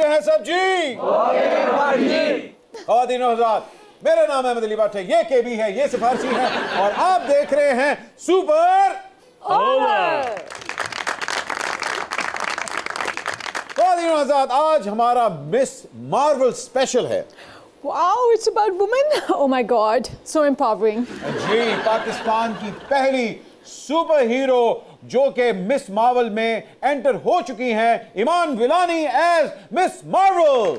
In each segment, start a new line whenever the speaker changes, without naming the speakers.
गए हैं सब जी? ख़वातीन और हज़रात, मेरा नाम अहमद अली बट है, ये केबी है, ये सिफारशी है और आप देख रहे हैं सुपर ओवर। ख़वातीन और हज़रात, आज हमारा मिस मार्वल स्पेशल है।
Wow, it's about women. Oh my God, so empowering.
जी, पाकिस्तान की पहली सुपर हीरो जो कि मिस मार्वल में एंटर हो चुकी हैं, ईमान विलानी एज मिस मार्वल।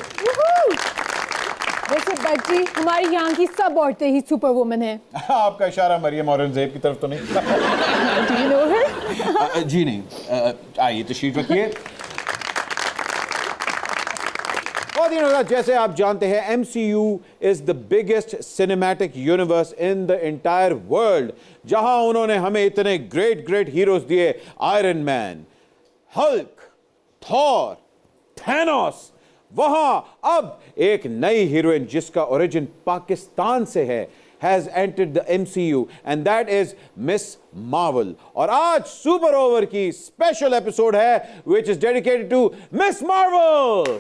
वैसे बट जी, हमारी यहाँ की सब औरतें ही सुपर वुमन हैं।
आपका इशारा मरियम औरंगजेब की तरफ तो नहीं?
Do you know her?
जी नहीं। आइए तशरीफ रखिए। जैसे आप जानते हैं, MCU is the biggest cinematic universe in the entire world, जहां उन्होंने हमें इतने ग्रेट हीरोज दिए, iron man, Hulk, Thor, Thanos. वहां अब एक नई हीरोइन जिसका ओरिजिन पाकिस्तान से है has entered the MCU and that is Miss Marvel। और आज सुपर ओवर की स्पेशल एपिसोड है which is dedicated to Miss Marvel।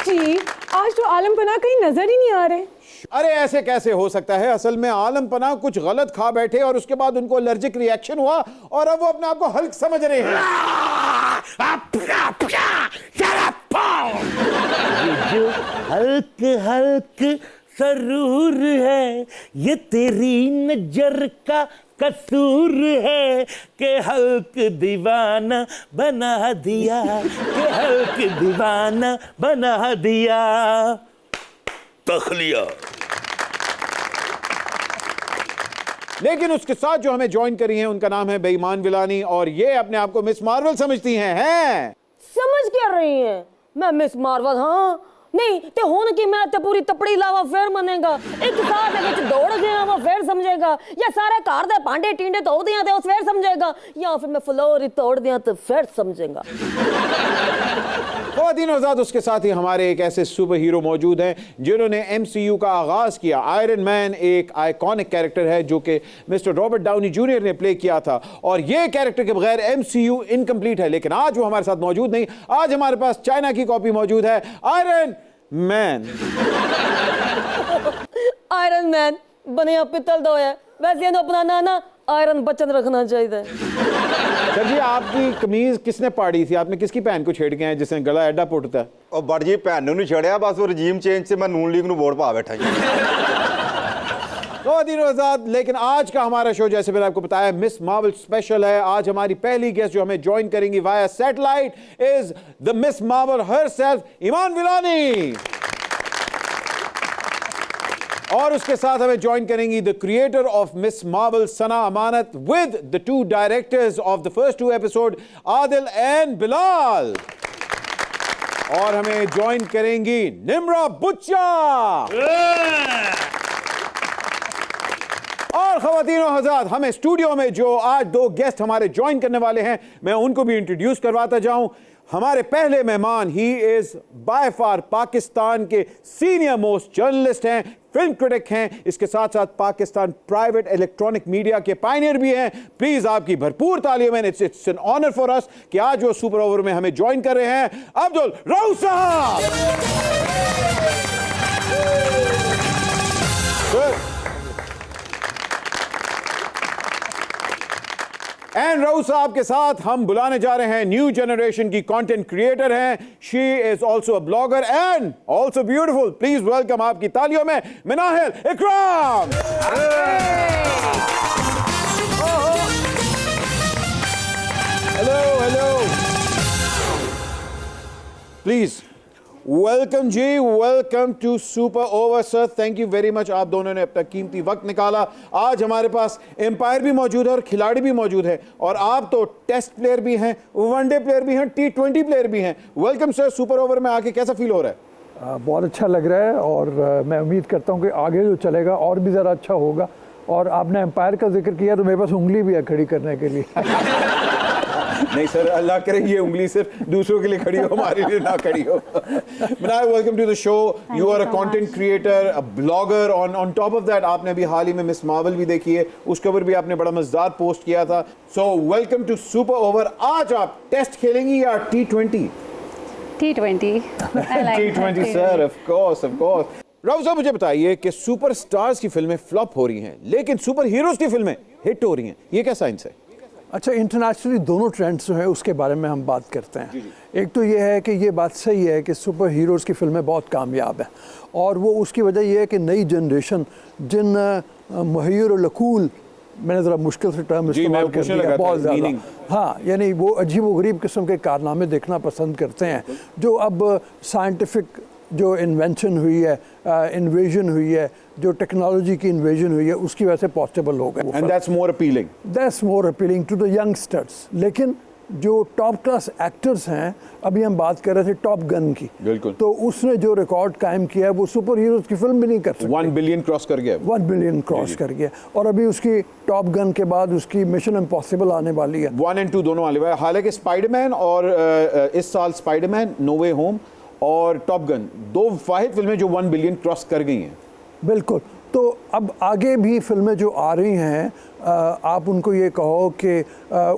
जी, आज तो आलमपना कहीं नजर ही नहीं आ रहे।
अरे ऐसे कैसे हो सकता है? असल में आलमपना कुछ गलत खा बैठे और उसके बाद उनको एलर्जिक रिएक्शन हुआ और अब वो अपने आप को हल्क समझ रहे हैं।
ये जो हल्क हल्क सरूर है, ये तेरी नजर का कसूर है कि हल्क दीवाना बना दिया, कि हल्क दीवाना बना दिया। तखलिया।
लेकिन उसके साथ जो हमें ज्वाइन करी हैं उनका नाम है बेईमान विलानी और ये अपने आप को मिस मार्वल समझती हैं।
समझ क्या रही हैं? मैं मिस मार्वल हाँ नहीं ते हुन की मैं ते पूरी तपड़ी लावा फिर मनेगा, एक साथ दे विच दौड़ गया वा फिर समझेगा, या सारे घर दे भांडे टींडे धो दियां ते उस फिर समझेगा, या फिर मैं फ्लोर ही तोड़ दियां तो फिर समझेगा।
ख़वातीन और हज़रात, उसके साथ ही हमारे एक ऐसे सुपर हीरो मौजूद हैं जिन्होंने MCU का आगाज किया। आयरन मैन एक आइकॉनिक कैरेक्टर है जो कि मिस्टर रॉबर्ट डाउनी जूनियर ने प्ले किया था और ये कैरेक्टर के बगैर MCU इनकम्प्लीट है। लेकिन आज वो हमारे साथ मौजूद नहीं, आज हमारे पास चाइना की कॉपी मौजूद है, आयरन मैन।
आयरन मैन बने पित्तल दो है, वैसे तो अपना ना आयरन बचन रखना चाहिए।
सर जी, आपकी कमीज किसने पाड़ी थी? आपने किसकी भैन को छेड़ के हैं जिसने गला एडा पुटता है?
और बड़ जी भैन नहीं छेड़िया, बस वो रजीम चेंज से मैं नून लीग नूं वोट पा बैठा।
लेकिन आज का हमारा शो जैसे मैंने आपको बताया मिस मार्वल स्पेशल है। आज हमारी पहली गेस्ट जो हमें ज्वाइन करेंगी via satellite is the Ms Marvel herself, Iman Vellani. और उसके साथ हमें ज्वाइन करेंगी the creator of Ms Marvel Sana Amanat with the two directors of the first 2 episode, Adil and Bilal. और हमें ज्वाइन करेंगी निम्रा बुच्चा। और ख़वातीन और हज़रात, हमें स्टूडियो में जो आज 2 गेस्ट हमारे ज्वाइन करने वाले हैं, मैं उनको भी इंट्रोड्यूस करवाता जाऊं। हमारे पहले मेहमान, he is by far Pakistan के सीनियर मोस्ट जर्नलिस्ट हैं, फिल्म क्रिटिक हैं, इसके साथ साथ पाकिस्तान प्राइवेट इलेक्ट्रॉनिक मीडिया के पायनियर भी हैं। प्लीज आपकी भरपूर तालियों में, it's an honour for us कि आज वो सुपर ओवर में हमें ज्वाइन कर रहे हैं, अब्दुल रऊफ साहब। एंड रऊफ साहब के साथ हम बुलाने जा रहे हैं न्यू जनरेशन की कंटेंट क्रिएटर हैं, she is also a blogger and also beautiful. Please welcome आपकी तालियों में Minahil, Ikram. Hello please welcome ji, welcome to super over sir. Thank you very much, आप दोनों ने अपना कीमती वक्त निकाला। आज हमारे पास एम्पायर भी मौजूद है और खिलाड़ी भी मौजूद है, और आप तो टेस्ट प्लेयर भी हैं, वनडे प्लेयर भी हैं, T20 प्लेयर भी हैं। वेलकम सर, सुपर ओवर में आके कैसा फील हो रहा है?
बहुत अच्छा लग रहा है और मैं उम्मीद करता हूँ कि आगे जो चलेगा और भी ज़रा अच्छा होगा। और आपने एम्पायर का जिक्र किया तो मेरे पास उंगली भी है खड़ी करने के लिए।
नहीं सर, अल्लाह करे ये उंगली सिर्फ दूसरों के लिए खड़ी हो, हमारे लिए ना खड़ी हो। Minahil, welcome to the show. You are a content creator, a blogger. On top of that, आपने अभी हाल ही में मिस मार्वल भी देखी है, उसके ऊपर भी आपने बड़ा मजेदार पोस्ट किया था। So welcome to Super Over. आज आप टेस्ट खेलेंगी या T20?
T20. I like
T20 sir, of course. Rao साहब, मुझे बताइए कि सुपरस्टार्स की फिल्में फ्लॉप हो रही हैं लेकिन सुपर हीरोज की फिल्में हिट हो रही हैं, ये क्या साइंस है?
अच्छा, इंटरनेशनली दोनों ट्रेंड्स जो है उसके बारे में हम बात करते हैं। एक तो ये है कि ये बात सही है कि सुपर हीरोज़ की फिल्में बहुत कामयाब हैं, और वो उसकी वजह ये है कि नई जनरेशन जिन मुहैयर और लकूल, मैंने ज़रा मुश्किल से टर्म इस्तेमाल कर दिया बहुत ज़्यादा, हाँ, यानी वो अजीब व गरीब किस्म के कारनामे देखना पसंद करते हैं, जो अब साइंटिफिक जो इन्वेंशन हुई है, इन्वेजन हुई है, जो टेक्नोलॉजी की इन्वेजन हुई है, उसकी वजह से पॉसिबल हो गया।
And that's more appealing to the youngsters. लेकिन जो टॉप क्लास एक्टर्स हैं, अभी हम बात कर रहे थे टॉप गन की, बिल्कुल,
तो उसने जो रिकॉर्ड कायम किया है वो सुपर हीरोज की फिल्म भी नहीं कर सकती।
1 बिलियन क्रॉस कर गया।
1 बिलियन क्रॉस कर गया, और अभी उसकी टॉप गन के बाद उसकी मिशन इम्पॉसिबल आने वाली है।
1 और 2 दोनों आने वाले। हालांकि स्पाइडरमैन और इस साल स्पाइडरमैन नो वे होम और टॉप गन, 2 वाहिद फिल्में जो 1 बिलियन क्रॉस कर गई हैं।
बिल्कुल। तो अब आगे भी फिल्में जो आ रही हैं, आप उनको ये कहो कि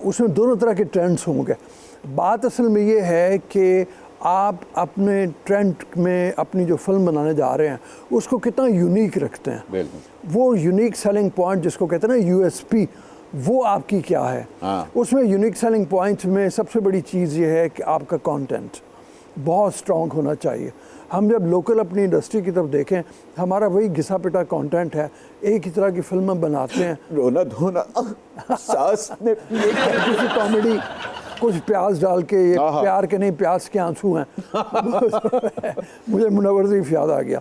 उसमें दोनों तरह के ट्रेंड्स होंगे। बात असल में ये है कि आप अपने ट्रेंड में अपनी जो फिल्म बनाने जा रहे हैं उसको कितना यूनिक रखते हैं।
बिल्कुल।
वो यूनिक सेलिंग पॉइंट जिसको कहते हैं ना यूएसपी, वो आपकी क्या है? उसमें यूनिक सेलिंग पॉइंट में सबसे बड़ी चीज़ ये है कि आपका कंटेंट बहुत स्ट्रॉन्ग होना चाहिए। हम जब लोकल अपनी इंडस्ट्री की तरफ देखें, हमारा वही घिसा पिटा कंटेंट है, एक ही तरह की फिल्में बनाते हैं, रोना धोना, सास ने किसी कॉमेडी, कुछ प्याज डाल के, ये प्यार के नहीं प्याज के आंसू हैं। मुझे मुनव्वर ज़रीफ याद आ गया,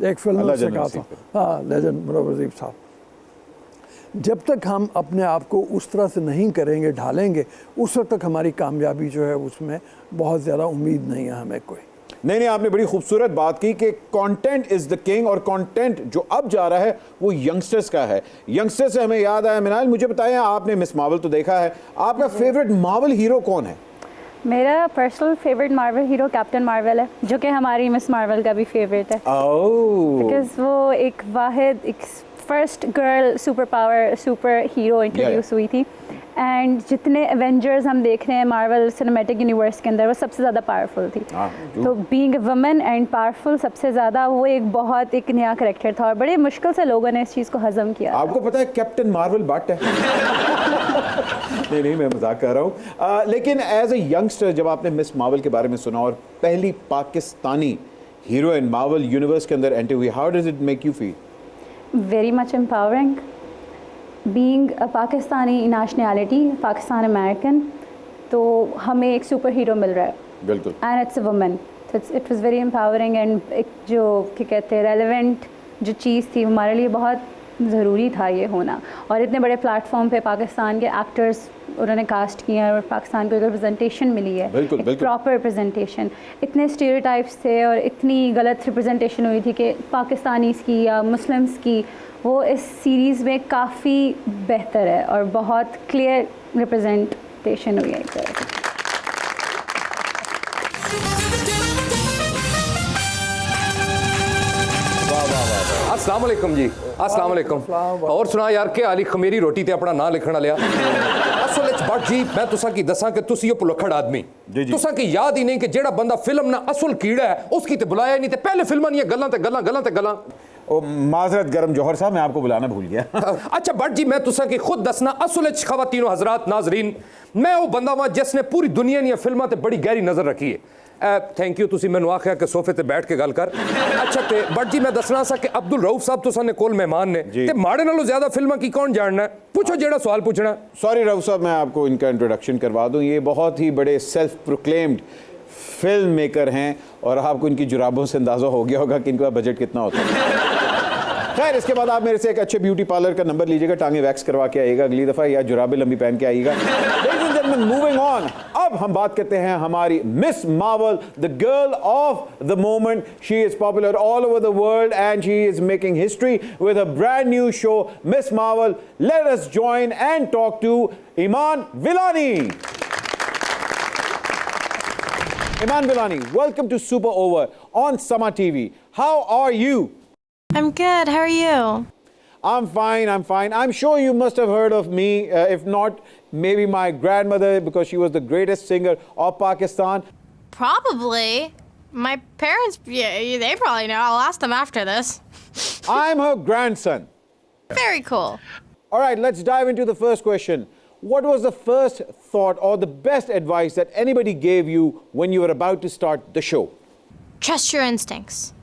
एक फिल्म में से कहा था, हाँ, लेजेंड मुनव्वर ज़रीफ साहब। जब तक हम अपने आप को उस तरह से नहीं करेंगे, ढालेंगे, उस वक्त तक हमारी कामयाबी जो है उसमें बहुत ज़्यादा उम्मीद नहीं है हमें कोई।
नहीं, आपने बड़ी खूबसूरत बात की कि कंटेंट इज द किंग, और कंटेंट जो अब जा रहा है वो यंगस्टर्स का है। यंगस्टर्स से हमें याद आया, मिनाइल मुझे बताएं, आपने मिस मार्वल तो देखा है, आपका फेवरेट मार्वल हीरो कौन है?
मेरा personal favourite Marvel hero captain Marvel है, जो कि हमारी मिस मार्वल का भी फेवरेट है। बिकॉज वो एक वाहिद, एक first girl super hero introduce हुई थी, एंड जितने एवेंजर्स हम देख रहे हैं मार्वल सिनेमैटिक यूनिवर्स के अंदर, वो सबसे ज़्यादा पावरफुल थी। तो being a woman and powerful, सबसे ज़्यादा वो एक नया करेक्टर था, और बड़े मुश्किल से लोगों ने इस चीज़ को हजम किया।
आपको पता है कैप्टन मार्वल बट है? नहीं, मैं मजाक कर रहा हूँ। लेकिन एज ए यंगस्टर जब आपने मिस मार्वल के बारे में सुना और पहली पाकिस्तानी हीरोइन मार्वल यूनिवर्स के अंदर एंटर हुई, how does it make you feel?
Very much empowering. Being a Pakistani nationality, Pakistan American, तो हमें एक सुपर हीरो मिल रहा है।
बिल्कुल।
And it's a woman. So it was very empowering, and एक जो क्या कहते हैं रेलेवेंट जो चीज़ थी हमारे लिए बहुत ज़रूरी था ये होना, और इतने बड़े प्लेटफॉर्म पे पाकिस्तान के एक्टर्स उन्होंने कास्ट किए हैं और पाकिस्तान को एक रिप्रेजेंटेशन मिली है, एक प्रॉपर रिप्रेजेंटेशन। इतने स्टीरियोटाइप्स थे और इतनी गलत रिप्रेजेंटेशन हुई थी कि पाकिस्तानीज़ की या मुस्लिम्स की, वो इस सीरीज़ में काफ़ी बेहतर है और बहुत क्लियर रिप्रेजेंटेशन हुई है एक तरह से।
अस्सलाम वालेकुम जी, अस्सलाम वालेकुम। और सुना यार के आली खमीरी रोटी ते अपना नाम लिखना लिया। असल विच बट जी मैं तुसा की दसा कि तुसी ये भुलक्खड़ आदमी, तुसा की याद ही नहीं कि जेड़ा बंदा फिल्म ना असल कीड़ा है उसकी ते बुलाया नहीं, ते पहले फिल्मां नहीं गल्लां ते गल्लां गल्लां ते गल्लां।
ओ माजरत गरम जौहर साहब, मैं आपको बुलाना भूल गया।
अच्छा बट जी मैं तुसा की खुद दसना, असल विच खवातीनो हजरात नाजरीन, मैं वो बंदा वां जिसने पूरी दुनिया दी फिल्मां ते बड़ी गहरी नज़र रखी है। थैंक यू, तुसी मैनू आख्या कि सोफे ते बैठ के गल कर। अच्छा ते बट जी मैं दसना सा कि अब्दुल रऊफ साहब तुसा ने कोल मेहमान ने, ते माड़े नालों ज्यादा फिल्मां की कौन जानना है? पूछो जेड़ा सवाल पूछना।
सॉरी रऊफ साहब, मैं आपको इनका इंट्रोडक्शन करवा दूं, ये बहुत ही बड़े सेल्फ प्रोक्लेम्ड फिल्म मेकर हैं, और आपको इनकी जुराबों से अंदाजा हो गया होगा कि इनका बजट कितना होता है। खैर, इसके बाद आप मेरे से एक अच्छे ब्यूटी पार्लर का नंबर लीजिएगा, टांगे वैक्स करवा के आइएगा अगली दफ़ा, या जुराबें लंबी पहन के आइएगा। मूविंग ऑन, अब हम बात करते हैं हमारी Miss Marvel, the girl of the moment. She is popular all over the world and she is making history with a brand new show, Miss Marvel. Let us join and talk to Iman Villani. Iman Villani, welcome to Super Over on SAMAA TV. How are you?
I'm good. How are you?
I'm fine, I'm fine. I'm sure you must have heard of me, if not, maybe my grandmother, because she was the greatest singer of Pakistan.
Probably. My parents, yeah, they probably know. I'll ask them after this.
I'm her grandson.
Very cool.
All right, let's dive into the first question. What was the first thought or the best advice that anybody gave you when you were about to start the show?
Trust your instincts.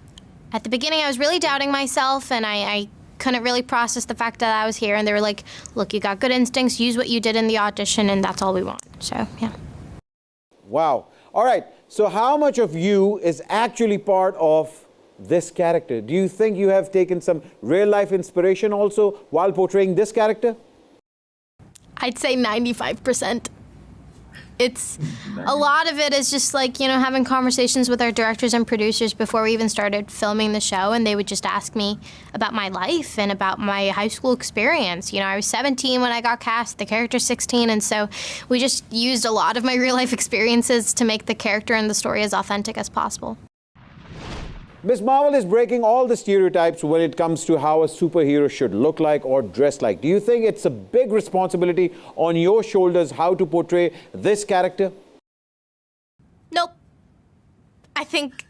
At the beginning, I was really doubting myself, and I couldn't really process the fact that I was here. And they were like, look, you got good instincts. Use what you did in the audition, and that's all we want. So, yeah.
Wow. All right. So how much of you is actually part of this character? Do you think you have taken some real-life inspiration also while portraying this character?
I'd say 95%. It's a lot of it is just like, you know, having conversations with our directors and producers before we even started filming the show, and they would just ask me about my life and about my high school experience. You know, I was 17 when I got cast, the character's 16, and so we just used a lot of my real life experiences to make the character and the story as authentic as possible.
Ms. Marvel is breaking all the stereotypes when it comes to how a superhero should look like or dress like. Do you think it's a big responsibility on your shoulders how to portray this character?
Nope. I think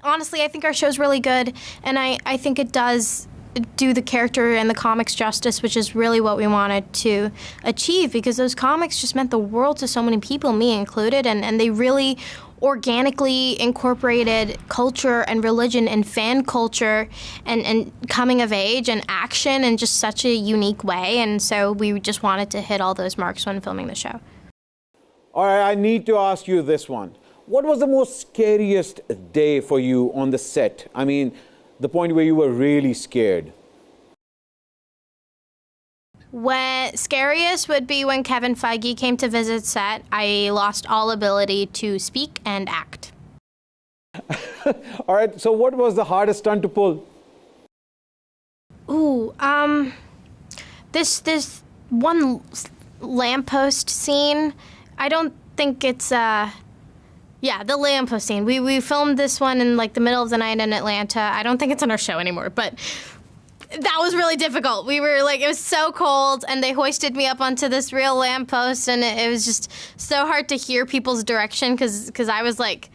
honestly, I think our show's really good, and I think it does do the character and the comics justice, which is really what we wanted to achieve, because those comics just meant the world to so many people, me included, and they really organically incorporated culture and religion and fan culture and coming of age and action in just such a unique way. And so we just wanted to hit all those marks when filming the show.
All right, I need to ask you this one. What was the most scariest day for you on the set? I mean, the point where you were really scared.
Scariest would be when Kevin Feige came to visit set. I lost all ability to speak and act.
All right, so what was the hardest stunt to pull?
Ooh, this one lamppost scene. I don't think it's yeah, the lamppost scene. We filmed this one in like the middle of the night in Atlanta. I don't think it's on our show anymore, but that was really difficult. We were like, it was so cold, and they hoisted me up onto this real lamppost, and it was just so hard to hear people's direction because I was like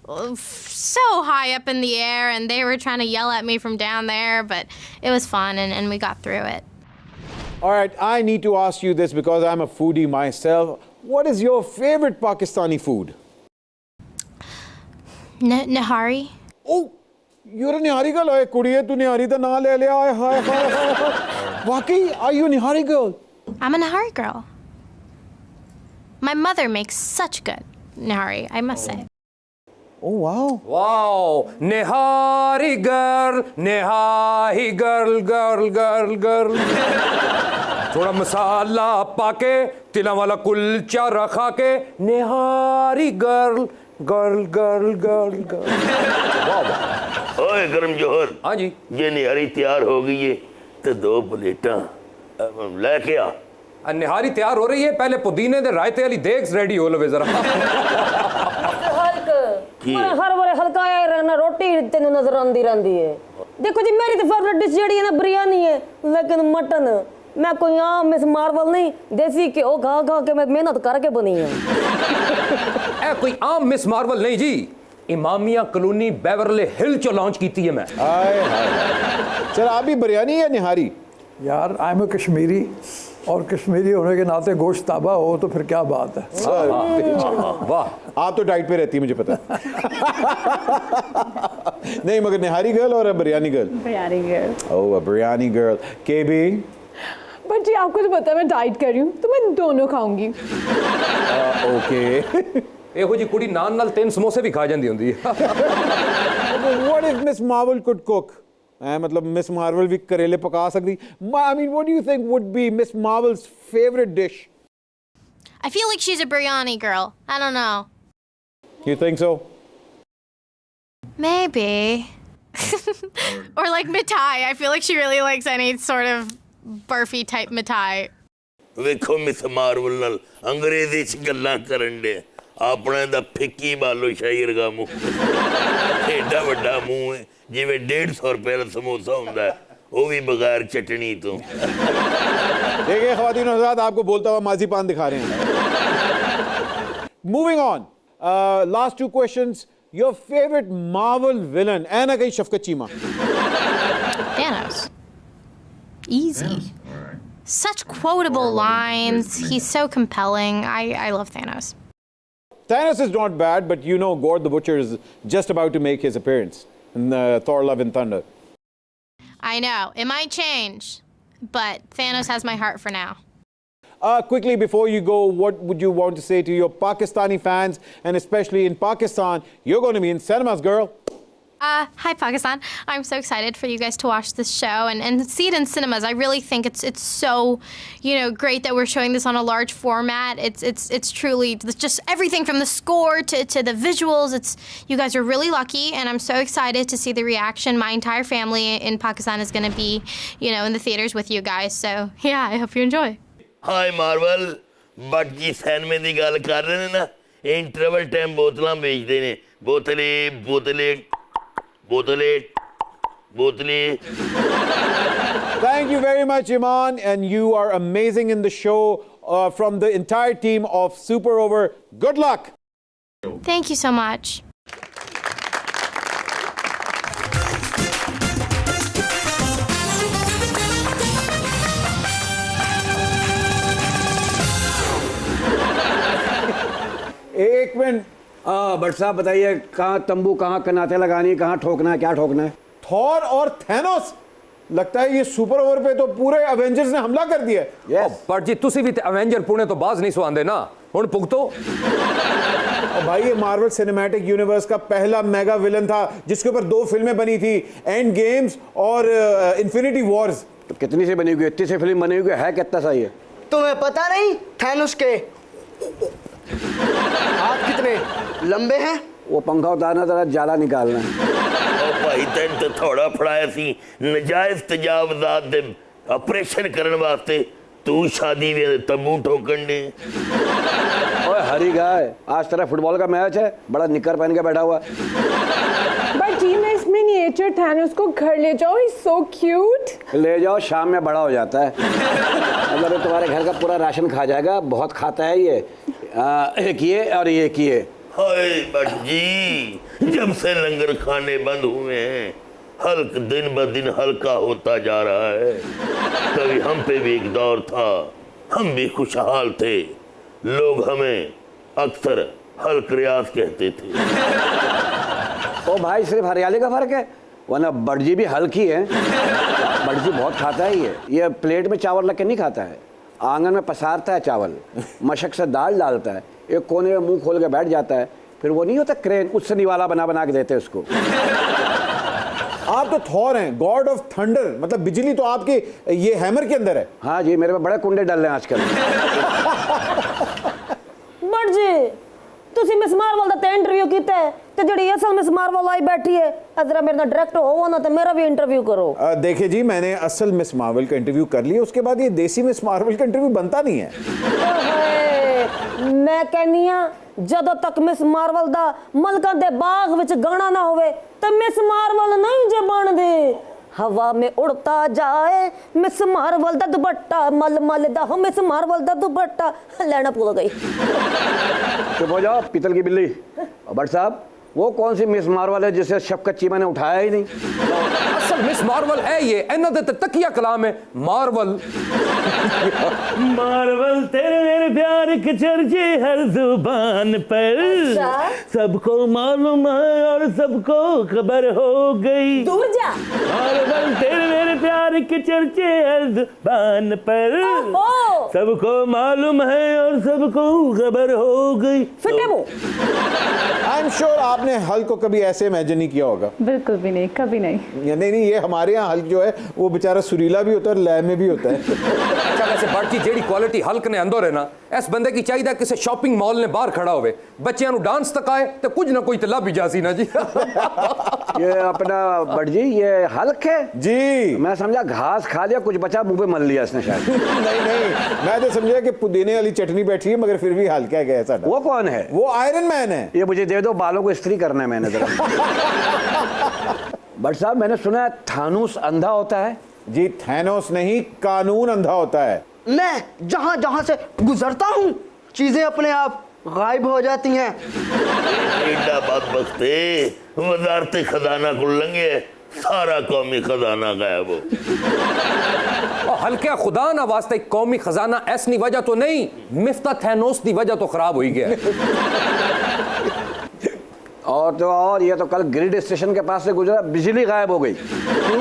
so high up in the air, and they were trying to yell at me from down there, but it was fun, and we got through it.
All right, I need to ask you this because I'm a foodie myself. What is your favorite Pakistani food?
Nihari.
Oh, you're a Nihari girl. Hey, kudiye, tu Nihari da na le liya. Hi, hi, hi. Waqai, are you a Nihari girl?
I'm a Nihari girl. My mother makes such good Nihari, I must say.
Oh, wow.
Wow, Nihari girl, girl. थोड़ा मसाला पाके तिला वाला कुलचा रखा के निहारी girl वाह वाह।
ओए गरम जोहर,
हाँ जी,
ये निहारी तैयार हो गई है तो 2 प्लेटां लेके आ।
निहारी तैयार हो रही है, पहले पुदीने दे रायते वाली देग रेडी हो लवे जरा।
हर बार हल्का रहना रोटी तेन नजर आंदी रहती है। देखो जी, मेरी तो फेवरेट डिश जी है ना बिरयानी है, लेकिन मटन मैं कोई आम मिस मार्वल नहीं, देसी घ्यो खा खा के मैं मेहनत करके बनी है।
ए कोई आम मिस मार्वल नहीं जी, इमामिया कॉलोनी बेवरली हिल चो लॉन्च की थी मैं।
चल आप भी बिरयानी या निहारी?
यार आई एम कश्मीरी, और कश्मीरी होने के नाते गोश्त ताबा हो तो फिर क्या बात है।
वाह,
आप तो डाइट पे रहती है मुझे पता। नहीं, मगर निहारी गर्ल और biryani girl?
Biryani girl.
Oh, biryani girl. केबी?
बट जी आपको तो पता है मैं डाइट कर रही हूँ, तो मैं दोनों खाऊंगी।
ओके।
ਇਹੋ ਜੀ ਕੁੜੀ ਨਾਨ ਨਾਲ 3 ਸਮੋਸੇ ਵੀ ਖਾ ਜਾਂਦੀ ਹੁੰਦੀ ਹੈ।
What if Miss Marvel could cook? मतलब Miss Marvel भी करेले पका सकती। I mean, what do you think would be Miss Marvel's favorite dish?
I feel like she's a biryani girl. I don't know.
You think so?
Maybe. Or like mithai. I feel like she really likes any sort of burfy type mithai.
ਵੇਖੋ miss Marvel ਨਾਲ ਅੰਗਰੇਜ਼ੀ ਚ ਗੱਲਾਂ ਕਰਨ ਦੇ, अपना दा FICCI बालो शाही वर्गा मुंह एडा वड्डा मुंह है जिवें 150 रुपए दा समोसा हुंदा है वो भी बगैर चटनी तो।
देखिए ख्वातीन और हज़रात, आपको बोलता हुआ माजी पान दिखा रहे हैं। Moving on, last 2 questions. Your favourite Marvel villain? ऐना कहीं Shafqat Cheema.
Thanos. Easy. Such quotable lines. He's so compelling. I love Thanos.
Thanos is not bad, but you know Gore the Butcher is just about to make his appearance in Thor Love and Thunder.
I know. It might change, but Thanos has my heart for now.
Quickly, before you go, what would you want to say to your Pakistani fans, and especially in Pakistan? You're going to be in cinemas, girl.
Hi, Pakistan. I'm so excited for you guys to watch this show and see it in cinemas. I really think it's so, great that we're showing this on a large format. It's truly just everything from the score to the visuals. You guys are really lucky, and I'm so excited to see the reaction. My entire family in Pakistan is going to be, in the theaters with you guys. So, yeah, I hope you enjoy.
Hi Marvel but जी सैनमे दी गल कर रहे ने ना interval time बोतलां बेचदे ने बोतले बोतले बोतले बोतले।
Thank you very much, Iman, and you are amazing in the show. From the entire team of Super Over, good luck.
Thank you so much.
एक मिनट,
बट साहब बताइए कहाँ तंबू, कहाँ कनाते लगानी, कहाँ ठोकना है, क्या ठोकना है?
थॉर और थैनोस, लगता है ये सुपर ओवर पे तो पूरे एवेंजर्स ने हमला कर दिया।
यस बट जी तुसी भी एवेंजर पुणे तो बाज नहीं सुआंदे ना, हुण भुगतो।
और भाई ये मार्वल सिनेमैटिक यूनिवर्स का पहला मेगा विलन था जिसके ऊपर 2 फिल्में बनी थी, एंड गेम्स और इन्फिनिटी वॉर्स।
तो कितनी से बनी हुई, इतनी से फिल्म बनी हुई है कितना सा ये?
तुम्हें पता नहीं थैनोस के हाथ कितने लंबे हैं?
वो पंखा उतारना जरा जाला निकालना।
भाई तेन तो थोड़ा फड़ाया सी नजायज तजावजात दे ऑपरेशन करने वास्ते, तू शादी में तंबू ठोकन दे।
ओए हरी गाय, आज तेरा फुटबॉल का मैच है, बड़ा निकर पहन के बैठा हुआ।
बट जी मैं इस मिनिएचर थैनोस को घर ले जाओ, ही सो क्यूट।
ले जाओ, शाम में बड़ा हो जाता है। अगर तुम्हारे घर का पूरा राशन खा जाएगा, बहुत खाता है ये। एक ये और ये किए।
हाय बट जी, जब से लंगर खाने बंद हुए हैं हल्क दिन ब दिन हल्का होता जा रहा है। कभी हम पे भी एक दौर था, हम भी खुशहाल थे, लोग हमें अक्सर हल्क रियाज कहते थे।
ओ भाई, सिर्फ हरियाली का फर्क है, वरना बड़जी भी हल्की है। बड़जी बहुत खाता है ये प्लेट में चावल रख के नहीं खाता है, आंगन में पसारता है चावल, मशक से दाल डालता है, एक कोने में मुंह खोल के बैठ जाता है, फिर वो नहीं होता क्रेन, उससे निवाला बना बना के देते उसको।
आप तो थॉर हैं, गॉड ऑफ थंडर, मतलब बिजली तो आपके ये हैमर के अंदर है।
हाँ जी, मेरे में बड़े कुंडे डल रहे हैं आजकल।
बट जी तुसी मिस मार्वल दा ते इंटरव्यू कीता है, ते जड़ी असल मिस मार्वल आई बैठी है, जरा मेरे नाल डायरेक्ट होवो ना, ते मेरा भी इंटरव्यू करो।
देखिए जी, मैंने असल मिस मार्वल का इंटरव्यू कर लिया, उसके बाद ये देसी मिस मार्वल का इंटरव्यू बनता नहीं है।
मैं कहनी हां जदों तक मिस मार्वल दा मलका दे बाग विच गाना ना होवे ते मिस मार्वल नहीं जे बनदी। हवा में उड़ता जाए मिस मार्वल दा दुपट्टा, मल मल दा हो मिस मार्वल दा दुपट्टा, लेना भूल गई।
चुप हो जाओ पीतल की बिल्ली। बट साहब, वो कौन सी मिस मार्वल है जिसे शफकत चीमा ने उठाया ही नहीं?
असल मिस मार्वल है ये, इन्होंने तो तकिया कलाम है मार्वल।
मार्वल तेरे मेरे प्यार के चर्चे हर जुबान पर, सबको मालूम है और सबको खबर हो गई।
दूर जा।
मार्वल तेरे मेरे प्यार के चर्चे हर जुबान पर, सबको मालूम है और सबको खबर हो गई।
फिटे मुंह।
आई एम श्योर आपने हल्क को कभी ऐसे इमेजिन नहीं किया होगा।
बिल्कुल भी नहीं, कभी नहीं।
नहीं, है, हमारे यहाँ हल्क जो है वो बेचारा सुरीला भी होता है और लय में भी होता है।
अच्छा वैसे बड़ी जेड़ी क्वालिटी हल्क ने अंदर है ना, इस बंदे की चाहिए किसी शॉपिंग मॉल ने बाहर खड़ा होवे, बच्चों डांस तक आए तो कुछ ना कोई तो लब ही जासी ना जी।
ये अपना बट जी ये हल्क है
जी।
मैं समझा घास खा लिया, कुछ बचा मुंह पे मल लिया इसने शायद।
नहीं, मैं तो समझा कि पुदीने वाली चटनी बैठी है, मगर फिर भी हल्का है ऐसा।
वो कौन है?
वो आयरन मैन है।
ये मुझे दे दो, बालों को इस्त्री करना है मैंने जरा। बट साहब मैंने सुना है थानोस अंधा होता है।
जी थैनोस नहीं, कानून अंधा होता है।
मैं जहां जहां से गुजरता हूँ चीजें अपने आप गायब हो जाती हैं।
एडा बदबख्ते वजारत खजाना को लंगे सारा कौमी खजाना गायब हो।
और हल्के खुदा ना वास्ते कौमी खजाना ऐसी वजह तो नहीं, मिफ्ता थैनोस की वजह तो खराब हो गया।
और ये तो कल ग्रिड स्टेशन के पास से गुजरा, बिजली गायब हो गई। क्यों?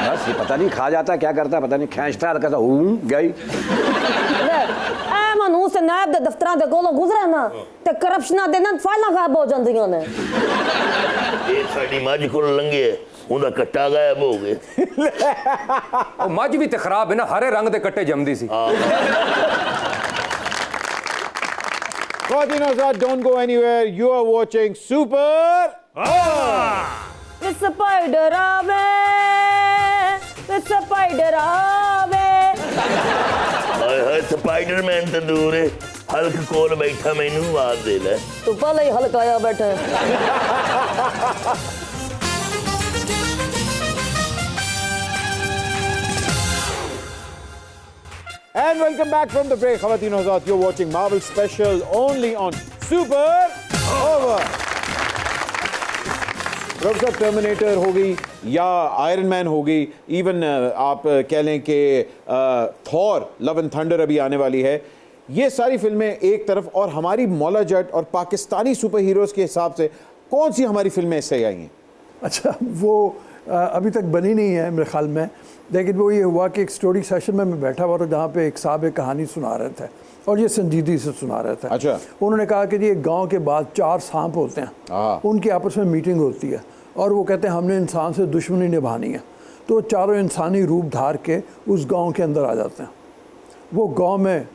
बस ये पता नहीं खा जाता क्या करता है, पता नहीं खींचता हल्का सा गई।
मानू से नायब दे दफ्तरां दे कोलों गुजरे ना ते करप्शना दे ना फाइलां गायब हो जांदियां ने।
ये साडी मज को लंगे उनका कट्टा गायब हो गए।
और मज भी तो खराब है ना, हरे रंग दे कट्टे जमदी सी।
Don't go anywhere. You are watching Super.
It's a spider away. It's a spider away.
Hi Spiderman तो दूर है, हल्क कोल बैठा मैनू आवाज दे ले।
तू पहले ही हल्क आया बैठा है।
And welcome back from the break. Khawateen o Hazrat, you're watching Marvel Special only on Super Over. Rough साहब टर्मिनेटर हो गई या आयरन मैन हो गई, इवन आप कह लें कि थॉर लव एंड थंडर अभी आने वाली है, ये सारी फिल्में एक तरफ, और हमारी मौला जट और पाकिस्तानी सुपर हीरोज़ के हिसाब से कौन सी हमारी फिल्में ऐसे आई हैं?
अच्छा वो अभी तक बनी नहीं है मेरे ख्याल में, लेकिन वो ये हुआ कि एक स्टोरी सेशन में मैं बैठा हुआ था जहाँ पे एक साहब एक कहानी सुना रहे थे और ये संजीदगी से सुना रहे थे।
अच्छा।
उन्होंने कहा कि जी एक गांव के बाद 4 सांप होते हैं, उनकी आपस में मीटिंग होती है और वो कहते हैं हमने इंसान से दुश्मनी निभानी है, तो चारों इंसानी रूप धार के उस गाँव के अंदर आ जाते हैं, वो गाँव में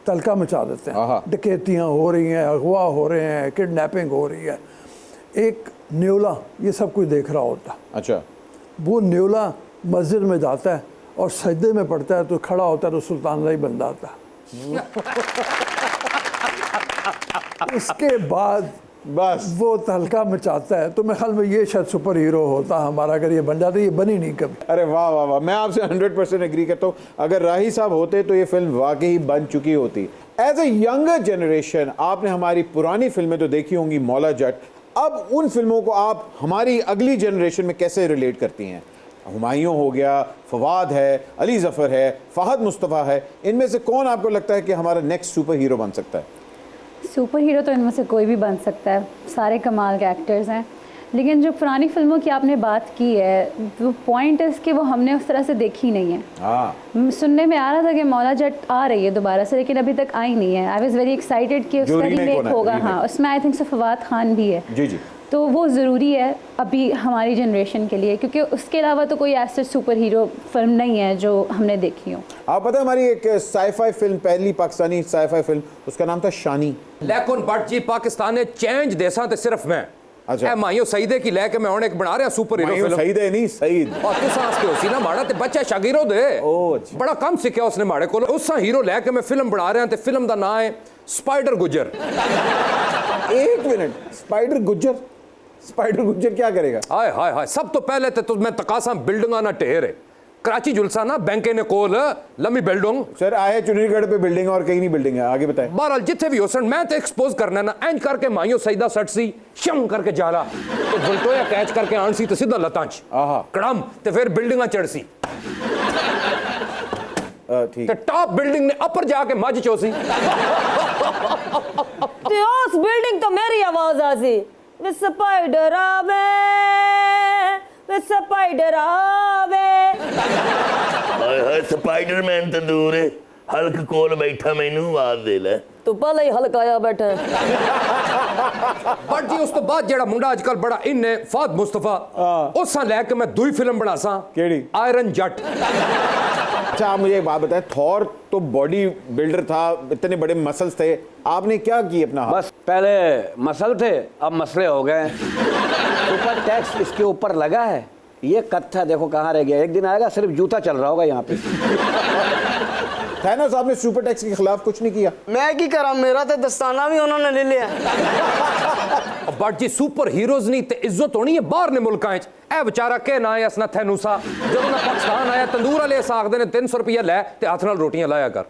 तलका मचा देते हैं, डकैतियाँ हो रही हैं, अगवा हो रहे हैं, किडनैपिंग हो रही है। एक न्योला ये सब कुछ देख रहा होता है। अच्छा। वो न्योला मस्जिद में जाता है और सजदे में पड़ता है, तो खड़ा होता है तो सुल्तान ही बन जाता है। उसके बाद बस वो तहलका मचाता है, तो मैं ख्याल में ये शायद सुपर हीरो होता हमारा अगर ये बन जाता। ये बनी नहीं कभी।
अरे वाह वाह वाह, मैं आपसे 100% एग्री करता हूँ। अगर राही साहब होते तो ये फिल्म वाकई बन चुकी होती। एज ए यंगर जनरेशन आपने हमारी पुरानी फिल्में तो देखी होंगी मौला जट, अब उन फिल्मों को आप हमारी अगली जनरेशन में कैसे रिलेट करती हैं? हुमायूं हो गया, फवाद है, अली जफ़र है, फ़हद मुस्तफ़ा है, इनमें से कौन आपको लगता है कि हमारा नेक्स्ट सुपर हीरो बन सकता है?
सुपर हीरो तो इनमें से कोई भी बन सकता है, सारे कमाल के एक्टर्स हैं, लेकिन जो पुरानी फिल्मों की आपने बात की है वो पॉइंट है कि वो हमने उस तरह से देखी नहीं है। सुनने में आ रहा था कि मौला जट आ रही है दोबारा से, लेकिन अभी तक आई नहीं है। आई वाज वेरी एक्साइटेड कि उसका रीमेक होगा। हाँ, उसमें आई थिंक फवाद खान भी है। जी जी। तो वो ज़रूरी है अभी हमारी जनरेशन के लिए, क्योंकि उसके अलावा तो कोई ऐसे सुपर हीरो फिल्म नहीं है जो हमने देखी हो।
आप पता है हमारी एक साईफाई फिल्म, पहली पाकिस्तानी साईफाई फिल्म, उसका नाम था शानी।
लेकिन बट जी पाकिस्तान ने चेंज देसा तो सिर्फ मैं। अच्छा। माइयो सईदे की लेके मैं और एक बना रहा सुपर हीरो फिल्म।
सईदे नहीं सईद।
और तू सांस के होसी ना माड़ा ते बच्चा शागिर्द है। बड़ा कम सीखा उसने माड़े को। उस हीरो लेके मैं फिल्म बना रहा ते फिल्म का नाम है स्पाइडर गुजर।
एक मिनट, स्पाइडर गुजर? स्पाइडर गुजर क्या करेगा?
हाय हाय हाय, सब तो पहले तो मैं तकासा बिल्डिंग ना टेर है, कराची जुलसा ना बैंक ने कोल लंबी बिल्डिंग।
सर आए चुनीगढ़ पे बिल्डिंग और कहीं नहीं बिल्डिंग है, आगे बताएं।
बहरहाल जिथे भी हो सन मैं तो एक्सपोज करना ना एंज करके माइयो सईदा सट सी शम करके जाला तो बुलटोया कैच करके आन सी तो सीधा लतांच कड़म ते फिर बिल्डिंगा चढ़ सी। ठीक। ते टॉप बिल्डिंग ने अपर जाके मज चोसी।
ते उस बिल्डिंग तो मेरी आवाज आसी, विद स्पाइडर आवे, विद स्पाइडर आवे।
हाय हाय स्पाइडरमैन तो दूर है, हल्क कोल बैठा मैनू आवाज दे ले।
तू पहले ही हल्क आया बैठा।
बट जी उस तो बाद जेड़ा मुंडा आजकल बड़ा इन है फाद मुस्तफा उस लेके मैं दुई फिल्म बनासा
केड़ी
आयरन जट।
अच्छा आप मुझे एक बात बताएं, थॉर तो बॉडी बिल्डर था, इतने बड़े मसल्स थे, आपने क्या की अपना हाथ?
बस पहले मसल थे, अब मसले हो गए। सुपर टैक्स इसके ऊपर लगा है, ये कत्था देखो कहाँ रह गया, एक दिन आएगा सिर्फ जूता चल रहा होगा यहाँ पे।
थानोस आपने सुपर टैक्स के खिलाफ कुछ नहीं किया?
मैं की करा, मेरा तो दस्ताना भी उन्होंने ले लिया।
बट जी सुपर हीरोज नहीं ते इज्जत होनी है बाहर ने मुल्कां च। ए बेचारा के ना है असना थैनूसा, जब ना पाकिस्तान आया तंदूर वाले साखदे ने 300 रुपया लै ते हाथ नाल रोटियां लाया कर।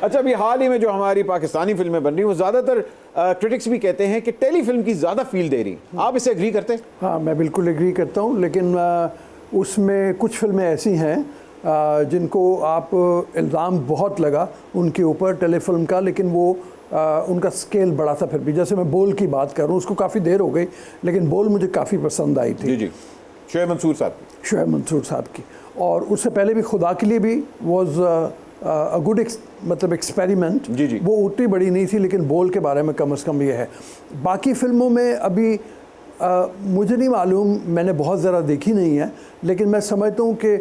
अच्छा अभी हाल ही में जो हमारी पाकिस्तानी फिल्में बन रही हैं वो ज़्यादातर क्रिटिक्स भी कहते हैं कि टेली फिल्म की ज़्यादा फील दे रही। आप इससे एग्री करते हैं?
हाँ मैं बिल्कुल एग्री करता हूँ, लेकिन उसमें कुछ फिल्में ऐसी हैं जिनको आप इल्ज़ाम बहुत लगा उनके ऊपर टेलीफिल्म का, लेकिन वो उनका स्केल बड़ा था फिर भी। जैसे मैं बोल की बात करूँ, उसको काफ़ी देर हो गई लेकिन बोल मुझे काफ़ी पसंद आई थी।
जी जी, शोएब मंसूर साहब की।
शोएब मंसूर साहब की, और उससे पहले भी खुदा के लिए भी वॉज अ गुड मतलब एक्सपेरिमेंट।
जी जी,
वो उतनी बड़ी नहीं थी लेकिन बोल के बारे में कम से कम ये है। बाकी फिल्मों में अभी मुझे नहीं मालूम, मैंने बहुत ज़रा देखी नहीं है, लेकिन मैं समझता हूँ कि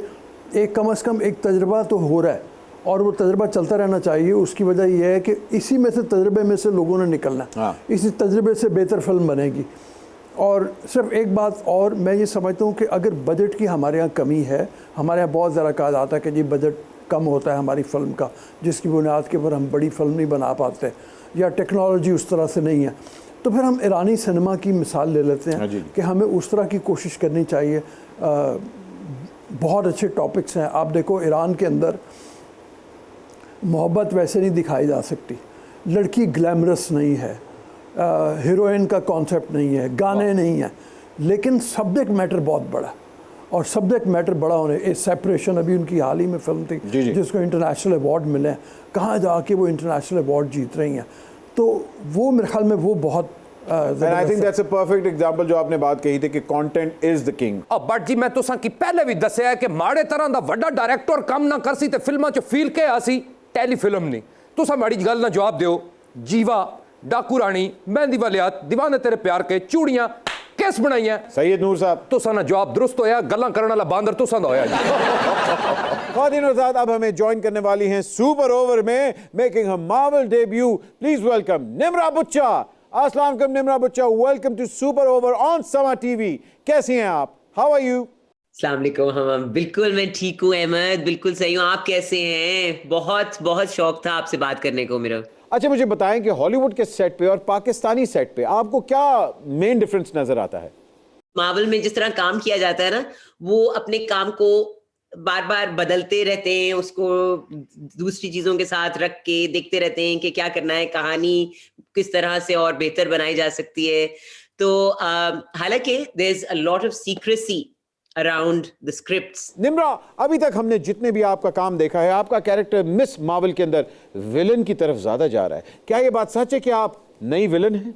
एक कम से कम एक तजर्बा तो हो रहा है और वो तजर्बा चलता रहना चाहिए। उसकी वजह यह है कि इसी में से तजर्बे में से लोगों ने निकलना, इसी तजर्बे से बेहतर फिल्म बनेगी। और सिर्फ एक बात और मैं ये समझता हूँ कि अगर बजट की हमारे यहाँ कमी है, हमारे यहाँ बहुत ज़रा कहा जाता है कि जी बजट कम होता है हमारी फिल्म का, जिसकी बुनियाद के ऊपर हम बड़ी फिल्म नहीं बना पाते, या टेक्नोलॉजी उस तरह से नहीं है, तो फिर हम ईरानी सिनेमा की मिसाल ले लेते हैं कि हमें उस तरह की कोशिश करनी चाहिए। बहुत अच्छे टॉपिक्स हैं। आप देखो ईरान के अंदर मोहब्बत वैसे नहीं दिखाई जा सकती, लड़की ग्लैमरस नहीं है, हीरोइन का कॉन्सेप्ट नहीं है, गाने नहीं हैं, लेकिन सब्जेक्ट मैटर बहुत बड़ा, और सब्जेक्ट मैटर बड़ा होने ए सेपरेशन अभी उनकी हाल ही में फिल्म थी जिसको इंटरनेशनल अवार्ड मिले हैं, कहाँ जाके वो इंटरनेशनल अवार्ड जीत रही हैं। तो वो मेरे ख्याल में वो बहुत
I think that's a perfect example जो आपने बात कही थी कि content is the king।
अब बट जी मैं तुसां की पहले भी दस्या है कि माड़े तरह दा वड्डा डायरेक्टर काम ना करसी ते फिल्मां च फील के आसी टेली फिल्म नहीं। तुसां माड़ी गल ना जवाब दियो, जीवा, डाकू रानी, मेहंदी वाले हाथ, दीवाने तेरे प्यार के, चूड़ियां किस बनाई हैं?
सैयद नूर साहब।
तुसां ना जवाब दुरुस्त होया, गल्लां करने वाला बांदर तुसां दा होया जी।
ख़वातीन और हज़रात, अब हमें ज्वाइन करने वाली हैं सुपर ओवर में, making her Marvel debut, please welcome Nimra Bucha. अस्सलाम वालेकुम Nimra Bucha, welcome to super over on Samaa TV. कैसी हैं आप? How are you?
अस्सलाम वालेकुम। हम बिल्कुल, मैं ठीक हूँ अहमद, बिल्कुल सही हूँ। आप कैसे हैं? बहुत बहुत शौक था आपसे बात करने को मेरा।
अच्छा मुझे बताएं कि हॉलीवुड के सेट पे और पाकिस्तानी सेट पे आपको क्या मेन डिफरेंस नजर आता है?
मार्वल में जिस तरह काम किया जाता है ना, वो अपने काम को बार बार बदलते रहते हैं, उसको दूसरी चीजों के साथ रख के देखते रहते हैं कि क्या करना है, कहानी किस तरह से और बेहतर बनाई जा सकती है। तो हालांकि there is a lot of secrecy around the scripts.
Nimra, अभी तक हमने जितने भी आपका काम देखा है, आपका कैरेक्टर मिस मार्वल के अंदर विलन की तरफ ज्यादा जा रहा है। क्या ये बात सच है कि आप नई विलन हैं?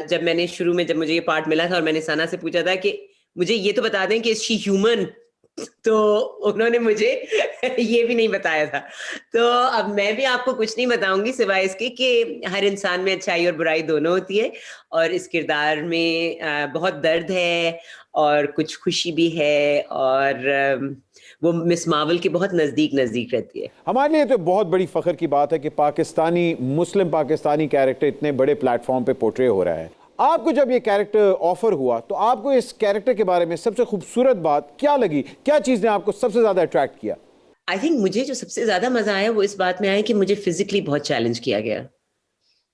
जब मैंने शुरू में जब मुझे ये पार्ट मिला था और मैंने सना से पूछा था कि मुझे ये तो बता दें कि इज शी ह्यूमन, तो उन्होंने मुझे ये भी नहीं बताया था। तो अब मैं भी आपको कुछ नहीं बताऊंगी सिवाय इसके कि हर इंसान में अच्छाई और बुराई दोनों होती है, और इस किरदार में बहुत दर्द है और कुछ खुशी भी है, और वो मिस मार्वल के बहुत नजदीक रहती है।
हमारे लिए तो बहुत बड़ी फख्र की बात है कि पाकिस्तानी मुस्लिम पाकिस्तानी कैरेक्टर इतने बड़े प्लेटफॉर्म पे पोर्ट्रे हो रहा है। आपको जब ये कैरेक्टर ऑफर हुआ तो आपको इस कैरेक्टर के बारे में सबसे खूबसूरत बात क्या लगी? क्या चीज ने आपको सबसे ज्यादा अट्रैक्ट किया?
आई थिंक मुझे जो सबसे ज्यादा मजा आया वो इस बात में आया कि मुझे फिजिकली बहुत चैलेंज किया गया,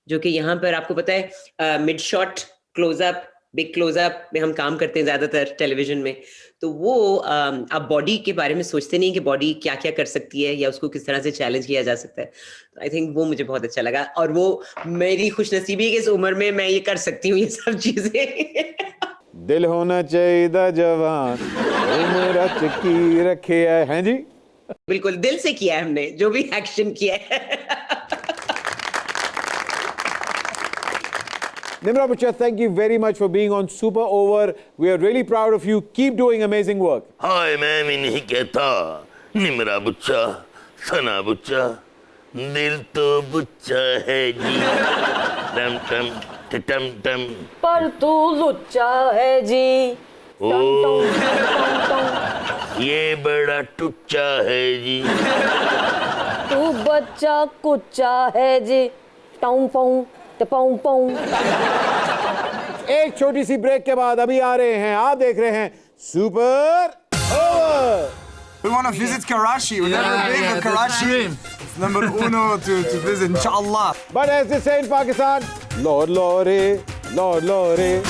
जो कि यहाँ पर आपको पता है mid shot, close up, big close up में हम काम करते हैं ज्यादातर टेलीविजन में, तो वो आप बॉडी के बारे में सोचते नहीं कि बॉडी क्या क्या कर सकती है या उसको किस तरह से चैलेंज किया जा सकता है। आई थिंक वो मुझे बहुत अच्छा लगा, और वो मेरी खुशनसीबी कि इस उम्र में मैं ये कर सकती हूँ ये सब चीजें।
दिल होना चाहिए जवान, उम्र की रखे हैं जी।
बिल्कुल दिल से किया है हमने जो भी एक्शन किया है।
Nimra Bucha, thank you very much for being on Super Over. We are really proud of you. Keep doing amazing work.
हाय, मैं भी नहीं कहता निम्रा बुच्चा, सना बुच्चा, दिल तो बुच्चा है जी। टम टम टम टम
पर तू लुच्चा है जी
ओ ये बड़ा टुच्चा है जी
तू बच्चा कुच्चा है जी टों पों ते पों पों।
एक छोटी सी ब्रेक के बाद अभी आ रहे हैं, आप देख रहे हैं super over.
We want to visit Karachi. We've never been to Karachi. It's number uno to visit, inshallah.
But as they say in Pakistan, Lord Lordy, Lord Lordy.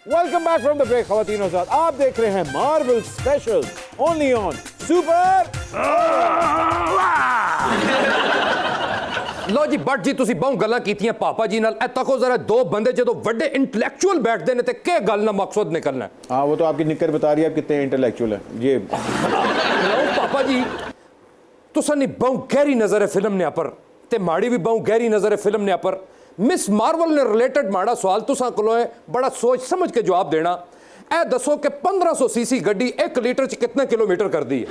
Welcome back from the break, Khawateenos Saad. आप देख रहे हैं Marvel Specials only on Super
लो जी but जी तुसी बहुत गल्लां कीतियां पापा जी नाल। ए तको जरा दो बंदे जो बड़े इंटेलेक्चुअल बैठते ने ते के गल ना मकसद निकलना है।
हाँ वो तो आपकी निकर बता रही है आप कितने इंटेलेक्चुअल हैं ये।
पापा जी तुसा ने बहुत गहरी नजर है फिल्म ने पर ते माड़ी भी बहुत गहरी नजर है फिल्म ने पर। मिस मार्वल ने रिलेटेड माड़ा सवाल तुसा कोलों है बड़ा सोच समझ के जवाब देना। ए दसो कि 1500 सीसी गड्डी 1 लीटर च कितने किलोमीटर कर दी है?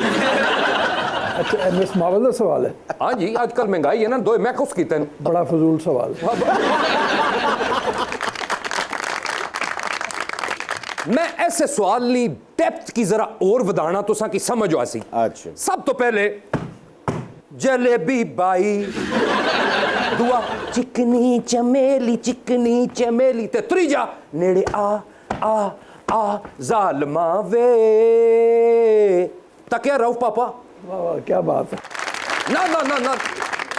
अच्छा मिस मार्वल का सवाल है?
हाँ जी आजकल महंगाई है ना दो मैं कुछ कीते हैं।
बड़ा फजूल सवाल।
मैं ऐसे सवाल नी डेप्थ की जरा और वधाना तुसा की समझ आसी।
अच्छा
सब तो पहले जलेबी बाई दुआ चिकनी चमेली ते त्रीजा नेड़े आ जालमा वे तकिया रऊफ पापा।
वाह वाह क्या बात है।
ना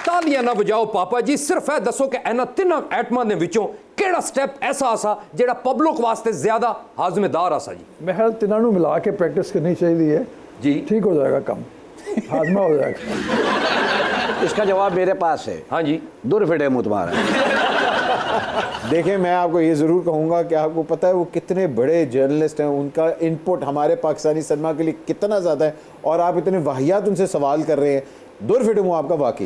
तालियां ना बजाओ पापा जी सिर्फ है दसो कि इन्हां तिन्हां आइटमां दे विचों केड़ा स्टेप ऐसा आसा जेड़ा पब्लिक वास्ते ज्यादा हाजमेदार आसा जी?
मैं ख्याल तिन्हां नूं मिला के प्रैक्टिस करनी चाहिए
जी
ठीक हो जाएगा कम हाजमा हो जाएगा।
इसका जवाब मेरे पास है।
हाँ जी
दूर फिटे मुँह तुम्हारा।
देखिए मैं आपको ये ज़रूर कहूँगा कि आपको पता है वो कितने बड़े जर्नलिस्ट हैं, उनका इनपुट हमारे पाकिस्तानी सिनेमा के लिए कितना ज़्यादा है और आप इतने वाहियात उनसे सवाल कर रहे हैं। दूर फिटे मुँह आपका वाकई।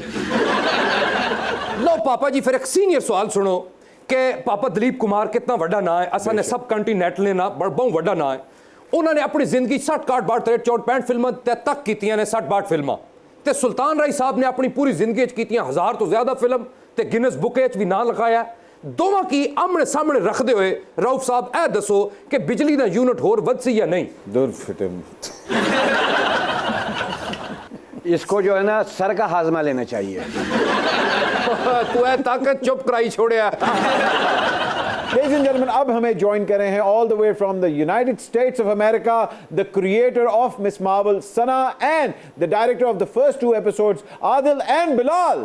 लो पापा जी फिर एक सीनियर सवाल सुनो कि पापा दिलीप कुमार कितना वड्डा ना है असा ने सब कंटिनेंटल ने ना बहुत वड्डा ना है। उन्होंने अपनी जिंदगी 60 61 64 फिल्मां तक कीतियां ने 60 62 फिल्मां ते सुल्तान राय साहब ने अपनी पूरी जिंदगी कीतियां 1000 तो ज्यादा फिल्म ते गिनेस बुक भी ना लिखाया। दोवां की आमने सामने रखते हुए रऊफ साहब ए दसो कि बिजली दा यूनिट होर वधसी या नहीं?
दूर फिटे
इसको जो है ना सर का हाजमा लेना चाहिए।
तू है ताकत चुप कराई छोड़िया।
Ladies and gentlemen, अब हमें ज्वाइन कर रहे हैं all the way from the United States of America, the creator of Miss Marvel, SAMAA, and the director of the first 2 episodes, Adil and Bilal.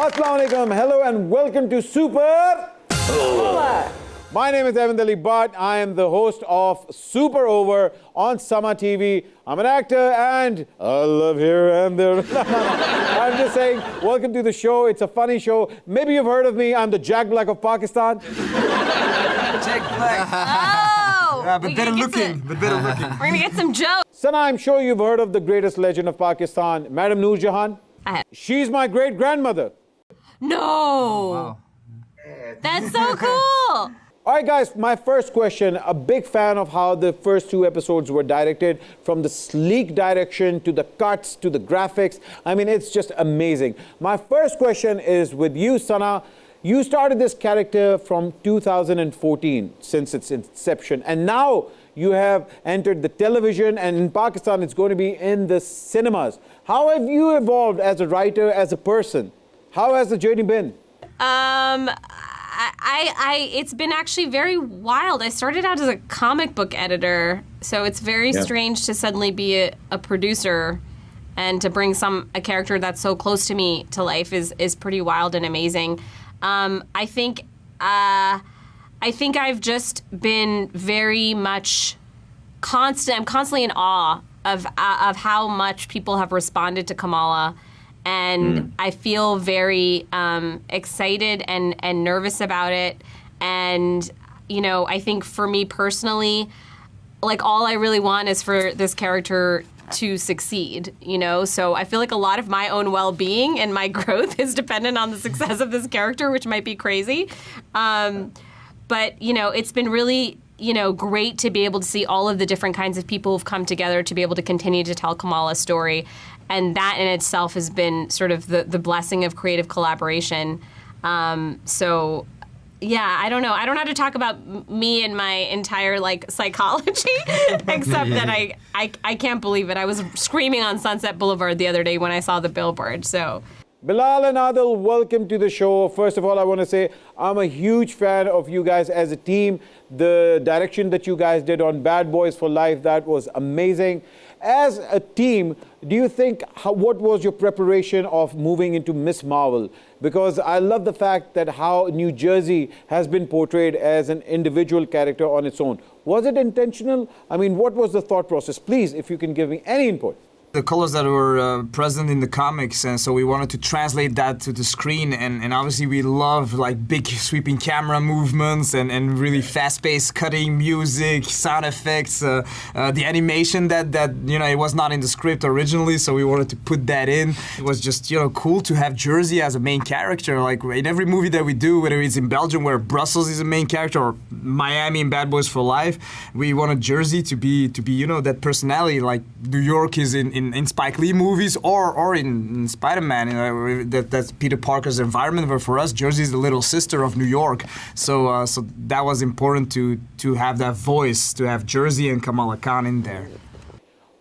Assalamu alaikum, hello and welcome to Super Over. My name is Ahmed Ali Butt. I am the host of Super Over on SAMAA TV. I'm an actor and I love here and there. I'm just saying, welcome to the show. It's a funny show. Maybe you've heard of me. I'm the Jack Black of Pakistan.
Jack Black.
Oh!
Yeah, but better looking.
We're gonna get some jokes.
SAMAA, I'm sure you've heard of the greatest legend of Pakistan, Madam Noor Jahan.
I have.
She's my great-grandmother.
No!
Wow.
That's so cool!
All right, guys, my first question. A big fan of how the first 2 episodes were directed, from the sleek direction to the cuts to the graphics. I mean, it's just amazing. My first question is with you, SAMAA. You started this character from 2014, since its inception, and now you have entered the television, and in Pakistan, it's going to be in the cinemas. How have you evolved as a writer, as a person? How has the journey been?
It's been actually very wild. I started out as a comic book editor, so it's very strange to suddenly be a producer and to bring a character that's so close to me to life is pretty wild and amazing. I think I've just been very much I'm constantly in awe of how much people have responded to Kamala. And I feel very excited and nervous about it. And, you know, I think for me personally, like all I really want is for this character to succeed, you know? So I feel like a lot of my own well-being and my growth is dependent on the success of this character, which might be crazy. But, you know, it's been really
great to be able to see all of the different kinds of people who've come together to be able to continue to tell Kamala's story. And that in itself has been sort of the blessing of creative collaboration. So, yeah, I don't know. I don't know how to talk about me and my entire, psychology, except that I can't believe it. I was screaming on Sunset Boulevard the other day when I saw the billboard, so...
Bilal and Adil, welcome to the show. First of all, I want to say I'm a huge fan of you guys as a team. The direction that you guys did on Bad Boys for Life, that was amazing. As a team, do you think, what was your preparation of moving into Miss Marvel? Because I love the fact that how New Jersey has been portrayed as an individual character on its own. Was it intentional? I mean, what was the thought process? Please, if you can give me any input.
The colors that were present in the comics, and so we wanted to translate that to the screen, and obviously we love big sweeping camera movements and really fast-paced cutting music, sound effects, the animation that it was not in the script originally, so we wanted to put that in. It was just cool to have Jersey as a main character. Like in every movie that we do, whether it's in Belgium where Brussels is a main character or Miami in Bad Boys for Life, we wanted Jersey to be that personality like New York is in Spike Lee movies or in Spider-Man, that's Peter Parker's environment. But for us, Jersey is the little sister of New York. So that was important to have that voice, to have Jersey and Kamala Khan in there.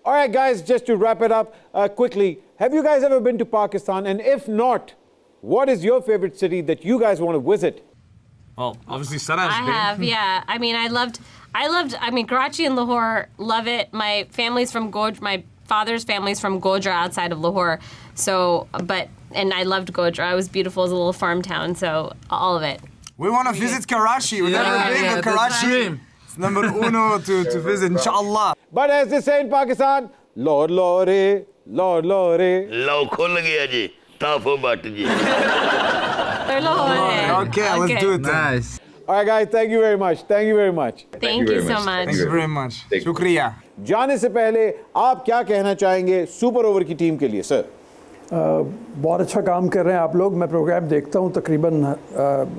All right, guys, just to wrap it up quickly, have you guys ever been to Pakistan? And if not, what is your favorite city that you guys want to visit?
Well, obviously Sana's
I have, yeah. I mean, I loved, Karachi and Lahore, love it. My family's from my father's family's from Godhra outside of Lahore. And I loved Godhra. It was beautiful as a little farm town, so all of it.
We want to visit Karachi. We've never been, but Karachi is number uno to visit, inshallah.
But as they say in Pakistan, Lord Lore, Lord Lore.
Law khul gaya ji, taafo bat ji.
Okay, let's do it then.
Nice. All right, guys, thank you very much. Thank you very much.
Thank you so much.
Thank you very much. Shukriya.
जाने से पहले आप क्या कहना चाहेंगे super over की team के लिए सर?
बहुत अच्छा काम कर रहे हैं आप लोग. मैं प्रोग्राम देखता हूं तकरीबन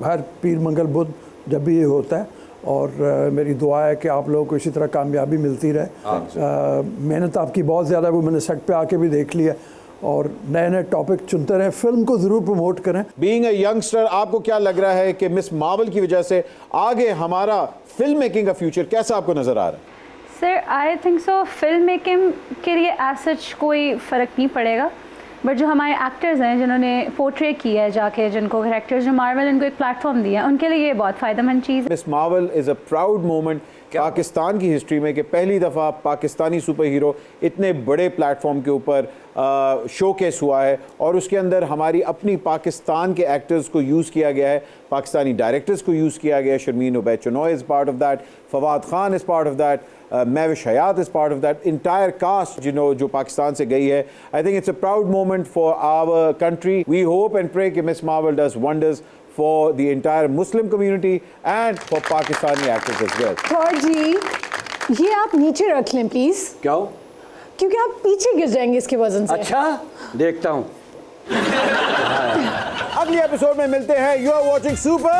हर पीर मंगल बुध जब भी ये होता है, और मेरी दुआ है कि आप लोगों को इसी तरह कामयाबी मिलती रहे. मेहनत आपकी बहुत ज़्यादा है, वो मैंने सेट पे आके भी देख लिया, और नए नए टॉपिक चुनते रहें. फिल्म को ज़रूर प्रमोट करें.
बीइंग अ यंगस्टर, आपको क्या लग रहा है कि मिस मार्वल की वजह से आगे हमारा फिल्म मेकिंग का फ्यूचर कैसा आपको नज़र आ रहा है?
Sir I think so film making के लिए एज सच कोई फ़र्क नहीं पड़ेगा, बट जो हमारे एक्टर्स हैं जिन्होंने पोर्ट्रे किया है जाके, जिनको कैरेक्टर्स जो मार्वल इनको एक प्लेटफॉर्म दिया, उनके लिए ये बहुत फ़ायदेमंद चीज़ है.
Miss Marvel is a proud moment Pakistan की हिस्ट्री में कि पहली दफ़ा पाकिस्तानी सुपर हीरो इतने बड़े प्लेटफॉर्म के ऊपर शोकेस हुआ है, और उसके अंदर हमारी अपनी पाकिस्तान के एक्टर्स को यूज़ किया गया है, पाकिस्तानी डायरेक्टर्स को यूज़ किया गया है. Sharmeen Obaid Chinoy is part of that, Fawad Khan is part of that, Mahwish Hayat is part of that. Entire cast जो पाकिस्तान से गई है. I think it's a proud moment for our country. We hope and pray कि Miss Marvel does wonders for the entire Muslim community and for Pakistani actors as well.
जी, ये आप नीचे रख लें प्लीज.
क्यों?
क्योंकि आप पीछे गिर जाएंगे इसके वजन से.
अच्छा, देखता हूँ.
अगले एपिसोड में मिलते हैं. You are watching Super.